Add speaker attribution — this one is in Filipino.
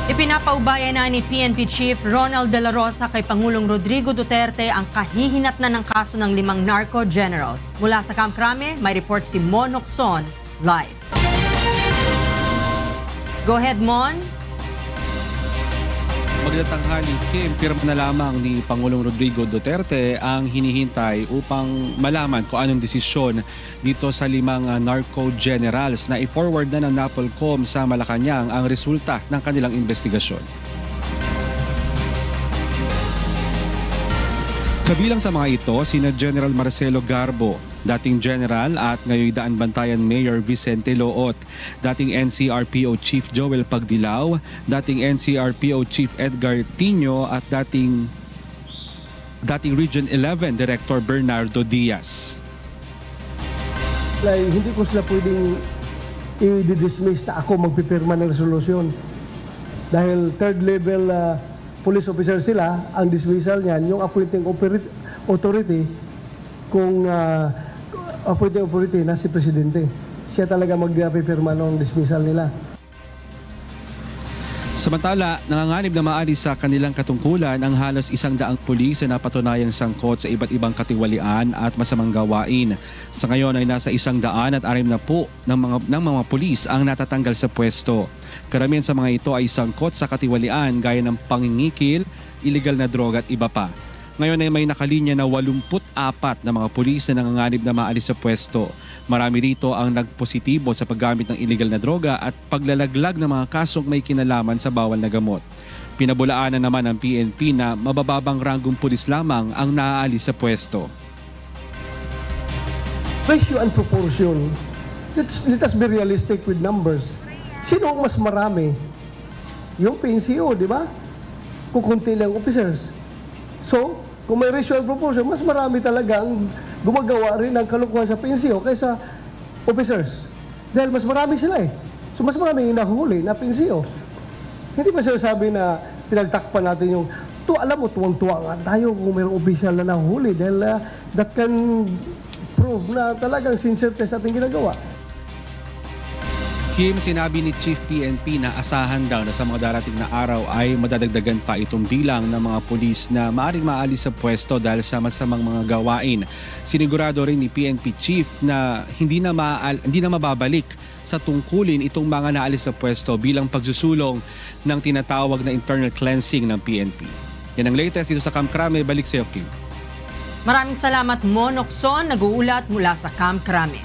Speaker 1: Ipinapaubaya na ni PNP Chief Ronald De La Rosa kay Pangulong Rodrigo Duterte ang kahihinatnan ng kaso ng 5 narco generals. Mula sa Camp Crame, may report si Mon Ocson live. Go ahead, Mon.
Speaker 2: Magandang tanghali, Kim. Pirma na lamang ni Pangulong Rodrigo Duterte ang hinihintay upang malaman kung anong desisyon dito sa 5 narco generals na i-forward na ng NAPOLCOM sa Malacanang ang resulta ng kanilang investigasyon. Kabilang sa mga ito, sina General Marcelo Garbo, dating General at ngayon Daan Bantayan Mayor Vicente Loot, dating NCRPO Chief Joel Pagdilaw, dating NCRPO Chief Edgar Tino at dating Region 11 Director Bernardo Diaz.
Speaker 3: Hindi ko sila pwedeng i-dismiss na ako magpipirma ng resolusyon. Dahil third level police officer sila, ang dismissal niyan, yung appointing authority, kung appointing authority na si Presidente. Siya talaga magpipirma ng dismissal nila.
Speaker 2: Samantala, nanganganib na maalis sa kanilang katungkulan ang halos 100 pulis na napatunayang sangkot sa iba't ibang katiwalian at masamang gawain. Sa ngayon ay nasa 160 ng mga pulis ang natatanggal sa pwesto. Karamihan sa mga ito ay sangkot sa katiwalian gaya ng pangingikil, iligal na droga at iba pa. Ngayon ay may nakalinya na 84 na mga pulis na nanganganib na maalis sa pwesto. Marami rito ang nagpositibo sa paggamit ng iligal na droga at paglalaglag ng mga kasong may kinalaman sa bawal na gamot. Pinabulaanan naman ng PNP na mabababang ranggong pulis lamang ang naaalis sa pwesto.
Speaker 3: Ratio and proportion. Let us be realistic with numbers. Sino ang mas marami? Yung PNCO, di ba? Kukunti lang officers. So, kung may ratio and proportion, mas marami talaga ang gumagawa rin ng kalukuhan sa PNCO kaysa officers. Dahil mas marami sila eh. So, mas marami yung nahuli na PNCO. Hindi ba sila sabi na pinagtakpan natin yung, alam mo, tuwang-tuwa nga tayo kung mayroong official na nahuli dahil that can prove na talagang sincere test ating ginagawa.
Speaker 2: Kim, sinabi ni Chief PNP na asahan daw na sa mga darating na araw ay madadagdagan pa itong bilang ng mga pulis na maaaring maalis sa pwesto dahil sa masamang mga gawain. Sinigurado rin ni PNP Chief na hindi na mababalik sa tungkulin itong mga naalis sa pwesto bilang pagsusulong ng tinatawag na internal cleansing ng PNP. Yan ang latest dito sa Camp Crame. Balik sa iyo, Kim.
Speaker 1: Maraming salamat, Mon Ocson, nag-uulat mula sa Camp Crame.